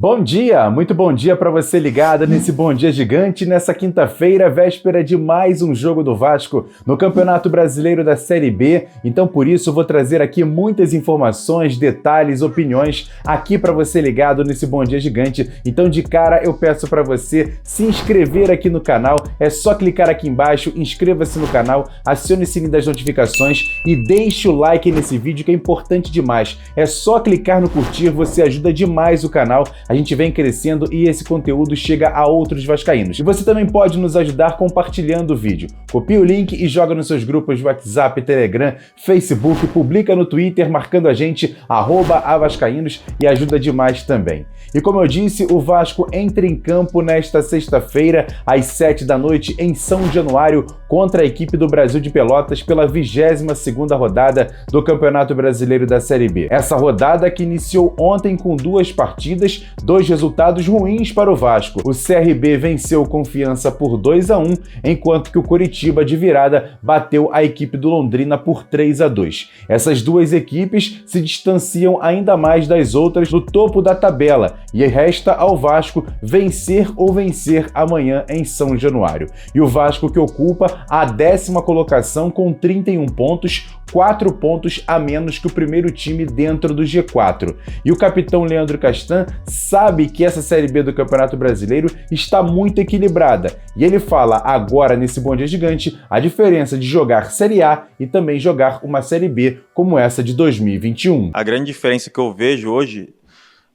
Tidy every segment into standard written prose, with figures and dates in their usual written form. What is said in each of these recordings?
Bom dia, muito bom dia para você ligado nesse Bom Dia Gigante, nessa quinta-feira, véspera de mais um jogo do Vasco no Campeonato Brasileiro da Série B. Então, por isso, vou trazer aqui muitas informações, detalhes, opiniões aqui para você ligado nesse Bom Dia Gigante. Então, de cara, eu peço para você se inscrever aqui no canal. É só clicar aqui embaixo, inscreva-se no canal, acione o sininho das notificações e deixe o like nesse vídeo que é importante demais. É só clicar no curtir, você ajuda demais o canal. A gente vem crescendo e esse conteúdo chega a outros vascaínos. E você também pode nos ajudar compartilhando o vídeo. Copia o link e joga nos seus grupos de WhatsApp, Telegram, Facebook, publica no Twitter marcando a gente, @avascaínos, e ajuda demais também. E como eu disse, o Vasco entra em campo nesta sexta-feira, às 7 da noite, em São Januário, contra a equipe do Brasil de Pelotas pela 22ª rodada do Campeonato Brasileiro da Série B. Essa rodada que iniciou ontem com duas partidas, dois resultados ruins para o Vasco. O CRB venceu o Confiança por 2-1, enquanto que o Coritiba, de virada, bateu a equipe do Londrina por 3-2. Essas duas equipes se distanciam ainda mais das outras no topo da tabela, e resta ao Vasco vencer ou vencer amanhã em São Januário. E o Vasco que ocupa a 10ª colocação com 31 pontos, 4 pontos a menos que o primeiro time dentro do G4. E o capitão Leandro Castan sabe que essa Série B do Campeonato Brasileiro está muito equilibrada. E ele fala agora nesse Bom Dia Gigante a diferença de jogar Série A e também jogar uma Série B como essa de 2021. A grande diferença que eu vejo hoje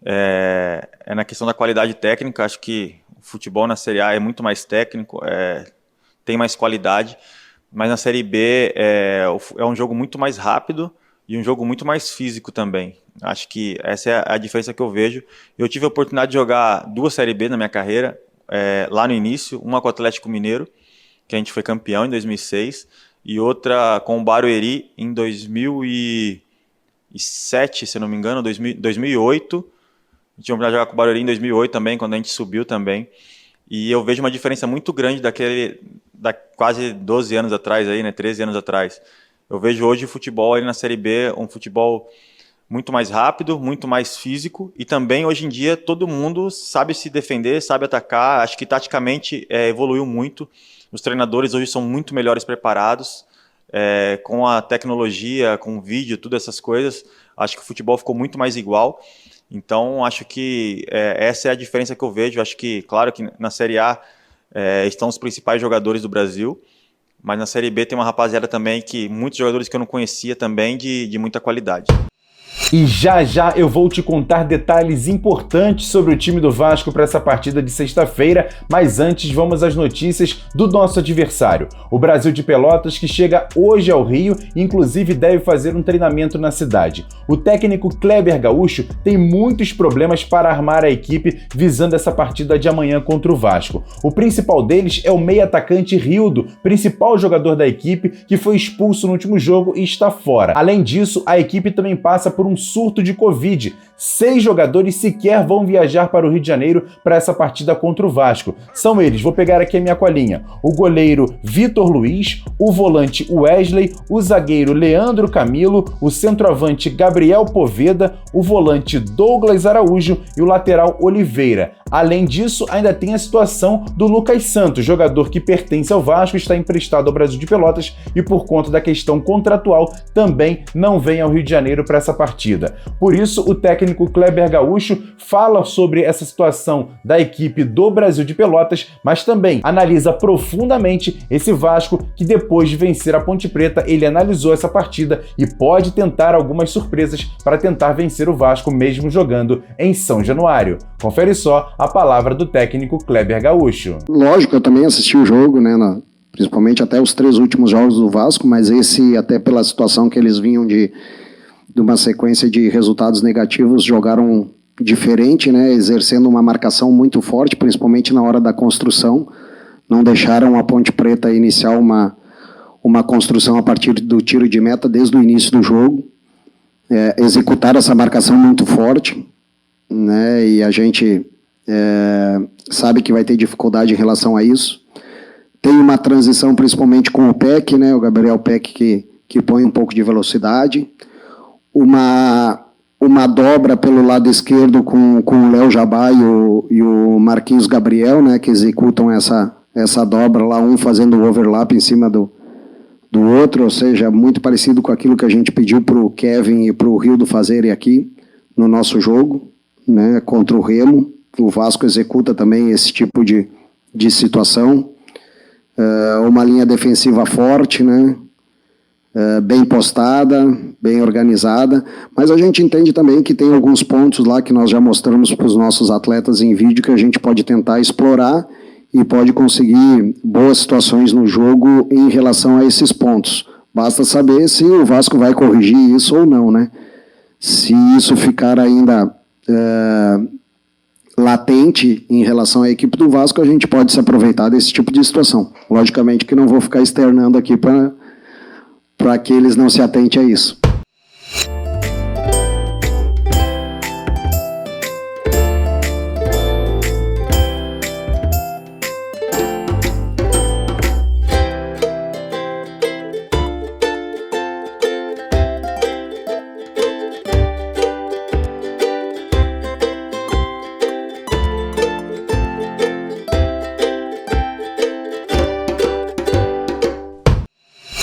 é na questão da qualidade técnica. Acho que o futebol na Série A é muito mais técnico, tem mais qualidade, mas na Série B é um jogo muito mais rápido e um jogo muito mais físico também. Acho que essa é a diferença que eu vejo. Eu tive a oportunidade de jogar duas Série B na minha carreira, lá no início, uma com o Atlético Mineiro, que a gente foi campeão em 2006, e outra com o Barueri em 2007, se não me engano, 2008. A gente tinha a oportunidade de jogar com o Barueri em 2008 também, quando a gente subiu também. E eu vejo uma diferença muito grande da quase 12 anos atrás, aí, né, 13 anos atrás. Eu vejo hoje o futebol aí na Série B, um futebol muito mais rápido, muito mais físico, e também hoje em dia todo mundo sabe se defender, sabe atacar. Acho que taticamente evoluiu muito. Os treinadores hoje são muito melhores preparados, com a tecnologia, com o vídeo, todas essas coisas. Acho que o futebol ficou muito mais igual. Então, acho que essa é a diferença que eu vejo. Acho que, claro que na Série A estão os principais jogadores do Brasil, mas na Série B tem uma rapaziada também, muitos jogadores que eu não conhecia também, de muita qualidade. E já já eu vou te contar detalhes importantes sobre o time do Vasco para essa partida de sexta-feira, mas antes vamos às notícias do nosso adversário, o Brasil de Pelotas, que chega hoje ao Rio e inclusive deve fazer um treinamento na cidade. O técnico Kleber Gaúcho tem muitos problemas para armar a equipe visando essa partida de amanhã contra o Vasco. O principal deles é o meio-atacante Rildo, principal jogador da equipe, que foi expulso no último jogo e está fora. Além disso, a equipe também passa por um surto de Covid. 6 jogadores sequer vão viajar para o Rio de Janeiro para essa partida contra o Vasco. São eles, vou pegar aqui a minha colinha: o goleiro Vitor Luiz, o volante Wesley, o zagueiro Leandro Camilo, o centroavante Gabriel Poveda, o volante Douglas Araújo e o lateral Oliveira. Além disso, ainda tem a situação do Lucas Santos, jogador que pertence ao Vasco, está emprestado ao Brasil de Pelotas e por conta da questão contratual também não vem ao Rio de Janeiro para essa partida. Por isso, o técnico Kleber Gaúcho fala sobre essa situação da equipe do Brasil de Pelotas, mas também analisa profundamente esse Vasco que, depois de vencer a Ponte Preta, ele analisou essa partida e pode tentar algumas surpresas para tentar vencer o Vasco mesmo jogando em São Januário. Confere só a palavra do técnico Kleber Gaúcho. Lógico, eu também assisti o jogo, né, principalmente até os 3 últimos jogos do Vasco, mas esse, até pela situação que eles vinham de uma sequência de resultados negativos, jogaram diferente, né, exercendo uma marcação muito forte, principalmente na hora da construção. Não deixaram a Ponte Preta iniciar uma construção a partir do tiro de meta desde o início do jogo. Executaram essa marcação muito forte, né, e a gente sabe que vai ter dificuldade em relação a isso. Tem uma transição principalmente com o Peck, né, o Gabriel Peck, que põe um pouco de velocidade. Uma uma dobra pelo lado esquerdo com o Léo Jabá e o Marquinhos Gabriel, né, que executam essa dobra lá, um fazendo o overlap em cima do outro, ou seja, muito parecido com aquilo que a gente pediu para o Kevin e para o Rildo fazerem aqui no nosso jogo, né, contra o Remo. O Vasco executa também esse tipo de situação. Uma linha defensiva forte, né, bem postada, bem organizada, mas a gente entende também que tem alguns pontos lá que nós já mostramos para os nossos atletas em vídeo que a gente pode tentar explorar e pode conseguir boas situações no jogo em relação a esses pontos. Basta saber se o Vasco vai corrigir isso ou não, né? Se isso ficar ainda latente em relação à equipe do Vasco, a gente pode se aproveitar desse tipo de situação. Logicamente que não vou ficar externando aqui para que eles não se atentem a isso.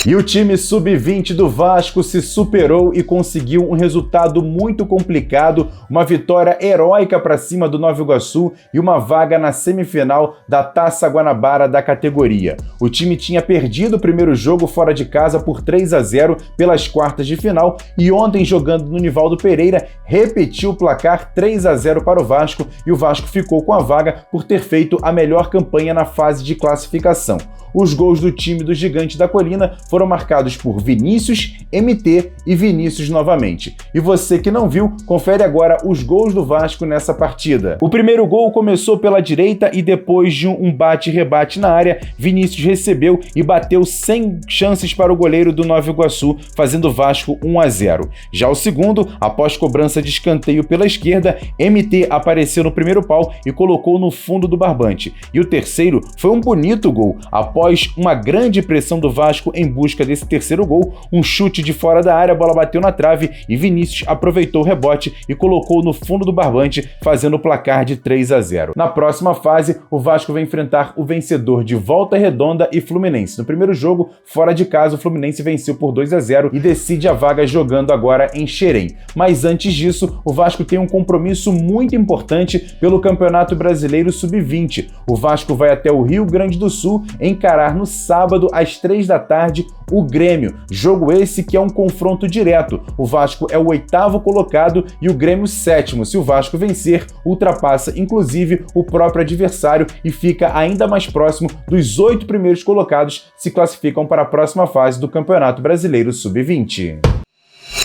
E o time sub-20 do Vasco se superou e conseguiu um resultado muito complicado, uma vitória heróica para cima do Nova Iguaçu e uma vaga na semifinal da Taça Guanabara da categoria. O time tinha perdido o primeiro jogo fora de casa por 3-0 pelas quartas de final e ontem, jogando no Nivaldo Pereira, repetiu o placar 3-0 para o Vasco e o Vasco ficou com a vaga por ter feito a melhor campanha na fase de classificação. Os gols do time do Gigante da Colina foram marcados por Vinícius, MT e Vinícius novamente. E você que não viu, confere agora os gols do Vasco nessa partida. O primeiro gol começou pela direita e depois de um bate-rebate na área, Vinícius recebeu e bateu sem chances para o goleiro do Nova Iguaçu, fazendo o Vasco 1-0. Já o segundo, após cobrança de escanteio pela esquerda, MT apareceu no primeiro pau e colocou no fundo do barbante. E o terceiro foi um bonito gol. Após uma grande pressão do Vasco em busca desse terceiro gol, um chute de fora da área, a bola bateu na trave e Vinícius aproveitou o rebote e colocou no fundo do barbante, fazendo o placar de 3-0. Na próxima fase, o Vasco vai enfrentar o vencedor de Volta Redonda e Fluminense. No primeiro jogo, fora de casa, o Fluminense venceu por 2-0 e decide a vaga jogando agora em Xerém. Mas antes disso, o Vasco tem um compromisso muito importante pelo Campeonato Brasileiro Sub-20. O Vasco vai até o Rio Grande do Sul encarar no sábado às 3 da tarde o Grêmio. Jogo esse que é um confronto direto. O Vasco é o 8º colocado e o Grêmio 7º. Se o Vasco vencer, ultrapassa inclusive o próprio adversário e fica ainda mais próximo dos 8 primeiros colocados, se classificam para a próxima fase do Campeonato Brasileiro Sub-20.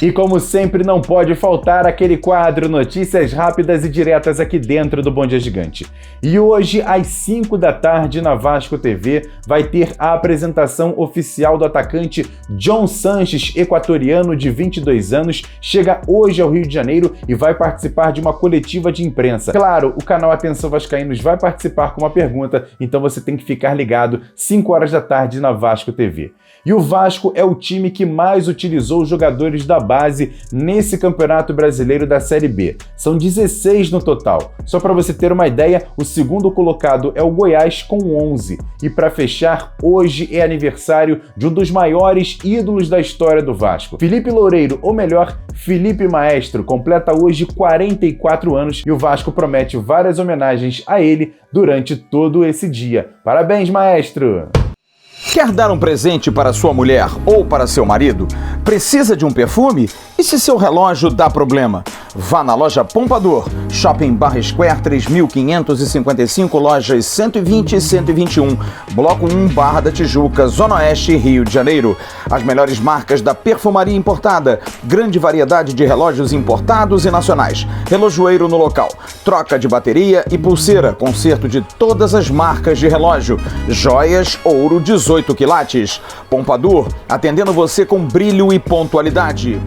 E como sempre, não pode faltar aquele quadro Notícias Rápidas e Diretas aqui dentro do Bom Dia Gigante. E hoje, às 5 da tarde, na Vasco TV, vai ter a apresentação oficial do atacante John Sanches, equatoriano de 22 anos, chega hoje ao Rio de Janeiro e vai participar de uma coletiva de imprensa. Claro, o canal Atenção Vascaínos vai participar com uma pergunta, então você tem que ficar ligado 5 horas da tarde na Vasco TV. E o Vasco é o time que mais utilizou os jogadores da base nesse Campeonato Brasileiro da Série B. São 16 no total. Só para você ter uma ideia, o segundo colocado é o Goiás com 11. E para fechar, hoje é aniversário de um dos maiores ídolos da história do Vasco. Felipe Loureiro, ou melhor, Felipe Maestro, completa hoje 44 anos e o Vasco promete várias homenagens a ele durante todo esse dia. Parabéns, maestro! Quer dar um presente para sua mulher ou para seu marido? Precisa de um perfume? E se seu relógio dá problema? Vá na loja Pompador, Shopping Barra Square 3555, lojas 120 e 121, Bloco 1, Barra da Tijuca, Zona Oeste, Rio de Janeiro. As melhores marcas da perfumaria importada, grande variedade de relógios importados e nacionais, relojoeiro no local, troca de bateria e pulseira, conserto de todas as marcas de relógio, joias, ouro 18 quilates. Pompador, atendendo você com brilho e pontualidade.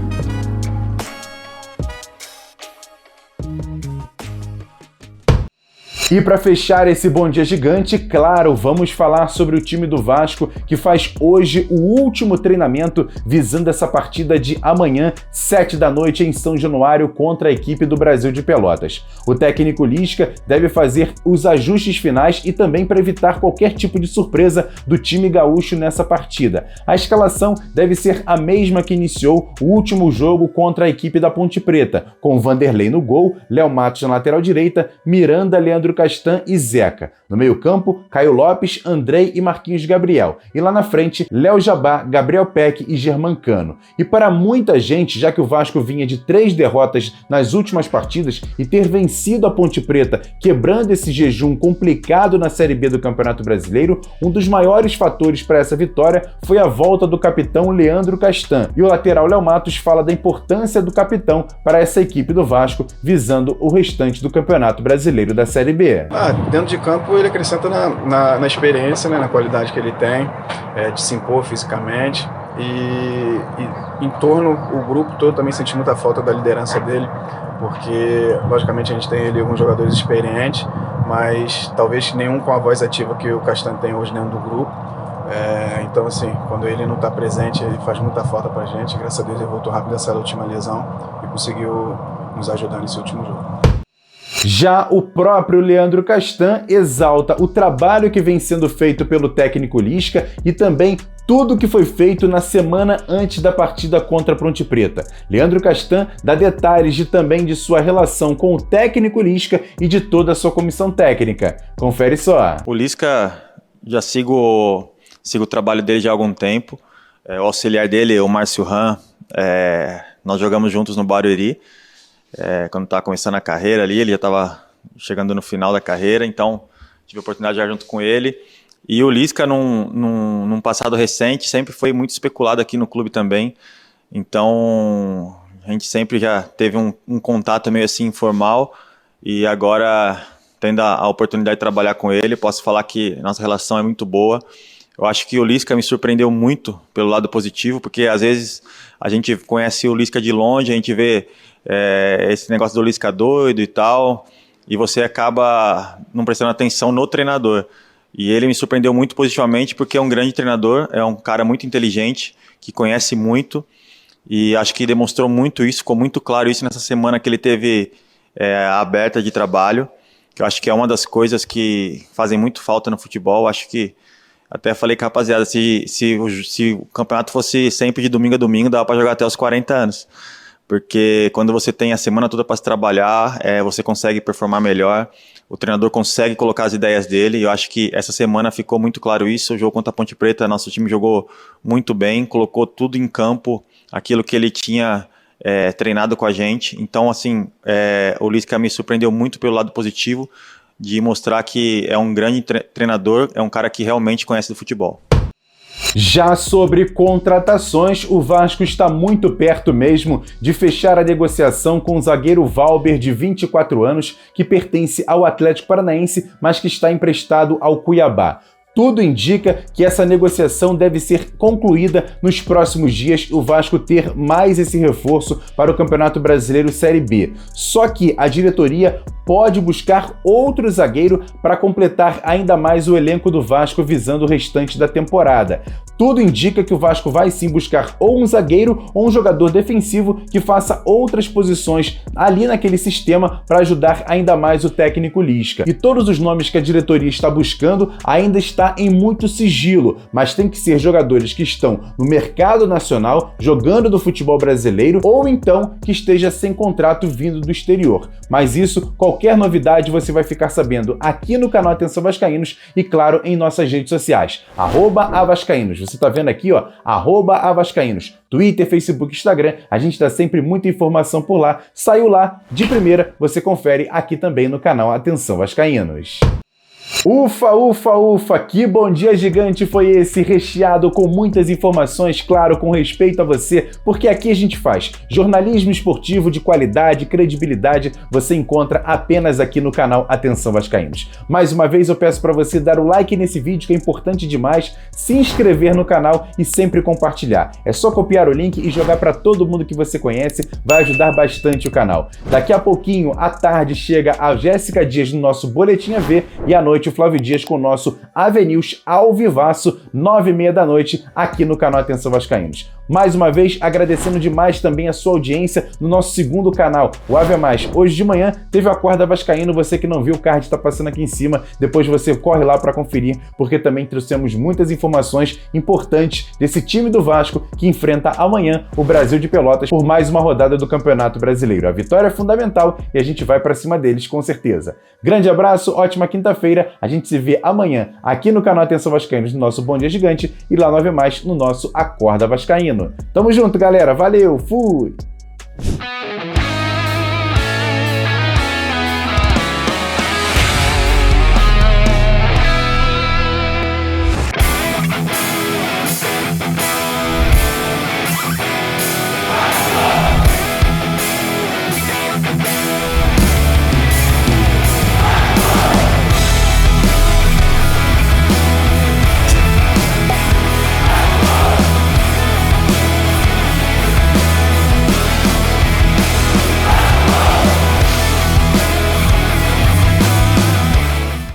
E para fechar esse Bom Dia Gigante, claro, vamos falar sobre o time do Vasco que faz hoje o último treinamento visando essa partida de amanhã, 7 da noite em São Januário contra a equipe do Brasil de Pelotas. O técnico Lisca deve fazer os ajustes finais e também para evitar qualquer tipo de surpresa do time gaúcho nessa partida. A escalação deve ser a mesma que iniciou o último jogo contra a equipe da Ponte Preta, com Vanderlei no gol, Léo Matos na lateral direita, Miranda, Leandro Castan e Zeca. No meio-campo, Caio Lopes, Andrei e Marquinhos Gabriel. E lá na frente, Léo Jabá, Gabriel Peck e Germancano. E para muita gente, já que o Vasco vinha de 3 derrotas nas últimas partidas e ter vencido a Ponte Preta, quebrando esse jejum complicado na Série B do Campeonato Brasileiro, um dos maiores fatores para essa vitória foi a volta do capitão Leandro Castan. E o lateral Léo Matos fala da importância do capitão para essa equipe do Vasco, visando o restante do Campeonato Brasileiro da Série B. Dentro de campo ele acrescenta na experiência, né, na qualidade que ele tem, de se impor fisicamente e em torno, o grupo todo também senti muita falta da liderança dele, porque logicamente a gente tem ali alguns jogadores experientes, mas talvez nenhum com a voz ativa que o Castan tem hoje dentro do grupo. Então assim, quando ele não está presente, ele faz muita falta pra gente. Graças a Deus ele voltou rápido dessa última lesão e conseguiu nos ajudar nesse último jogo. Já o próprio Leandro Castan exalta o trabalho que vem sendo feito pelo técnico Lisca e também tudo que foi feito na semana antes da partida contra a Ponte Preta. Leandro Castan dá detalhes também de sua relação com o técnico Lisca e de toda a sua comissão técnica. Confere só. O Lisca, já sigo o trabalho dele já há algum tempo. O auxiliar dele, o Márcio Ram, nós jogamos juntos no Barueri. Quando estava começando a carreira ali, ele já estava chegando no final da carreira, então tive a oportunidade de jogar junto com ele. E o Lisca, num passado recente, sempre foi muito especulado aqui no clube também, então a gente sempre já teve um contato meio assim informal, e agora, tendo a oportunidade de trabalhar com ele, posso falar que nossa relação é muito boa. Eu acho que o Lisca me surpreendeu muito pelo lado positivo, porque às vezes a gente conhece o Lisca de longe, a gente vê esse negócio do Lisca doido e tal, e você acaba não prestando atenção no treinador. E ele me surpreendeu muito positivamente porque é um grande treinador, é um cara muito inteligente, que conhece muito, e acho que demonstrou muito isso, ficou muito claro isso nessa semana que ele teve aberta de trabalho, que eu acho que é uma das coisas que fazem muito falta no futebol. Acho que até falei com a rapaziada, se o campeonato fosse sempre de domingo a domingo, dava para jogar até os 40 anos. Porque quando você tem a semana toda para se trabalhar, você consegue performar melhor, o treinador consegue colocar as ideias dele, e eu acho que essa semana ficou muito claro isso. O jogo contra a Ponte Preta, nosso time jogou muito bem, colocou tudo em campo, aquilo que ele tinha treinado com a gente. Então, assim, o Lisca me surpreendeu muito pelo lado positivo, de mostrar que é um grande treinador, é um cara que realmente conhece do futebol. Já sobre contratações, o Vasco está muito perto mesmo de fechar a negociação com o zagueiro Valber, de 24 anos, que pertence ao Atlético Paranaense, mas que está emprestado ao Cuiabá. Tudo indica que essa negociação deve ser concluída nos próximos dias, o Vasco ter mais esse reforço para o Campeonato Brasileiro Série B. Só que a diretoria pode buscar outro zagueiro para completar ainda mais o elenco do Vasco visando o restante da temporada. Tudo indica que o Vasco vai sim buscar ou um zagueiro ou um jogador defensivo que faça outras posições ali naquele sistema para ajudar ainda mais o técnico Lisca. E todos os nomes que a diretoria está buscando ainda está em muito sigilo, mas tem que ser jogadores que estão no mercado nacional, jogando do futebol brasileiro, ou então que esteja sem contrato vindo do exterior. Mas isso, qualquer novidade você vai ficar sabendo aqui no canal Atenção Vascaínos e, claro, em nossas redes sociais, @avascaínos. Você tá vendo aqui, ó, @avascaínos. Twitter, Facebook, Instagram, a gente dá sempre muita informação por lá. Saiu lá, de primeira, você confere aqui também no canal Atenção Vascaínos. Ufa, ufa, ufa, que bom dia gigante foi esse, recheado com muitas informações, claro, com respeito a você, porque aqui a gente faz jornalismo esportivo de qualidade, credibilidade, você encontra apenas aqui no canal Atenção Vascaínos. Mais uma vez eu peço para você dar o like nesse vídeo que é importante demais, se inscrever no canal e sempre compartilhar. É só copiar o link e jogar para todo mundo que você conhece, vai ajudar bastante o canal. Daqui a pouquinho, à tarde, chega a Jéssica Dias no nosso Boletim AV e à noite o Flávio Dias com o nosso AVNews ao vivaço, 9h30 da noite, aqui no canal Atenção Vascaínos. Mais uma vez, agradecendo demais também a sua audiência no nosso segundo canal, o Ave Mais. Hoje de manhã teve o Acorda Vascaíno, você que não viu, o card está passando aqui em cima, depois você corre lá para conferir, porque também trouxemos muitas informações importantes desse time do Vasco que enfrenta amanhã o Brasil de Pelotas por mais uma rodada do Campeonato Brasileiro. A vitória é fundamental e a gente vai para cima deles com certeza. Grande abraço, ótima quinta-feira, a gente se vê amanhã aqui no canal Atenção Vascaínos no nosso Bom Dia Gigante e lá no Ave Mais no nosso Acorda Vascaíno. Tamo junto, galera. Valeu, fui!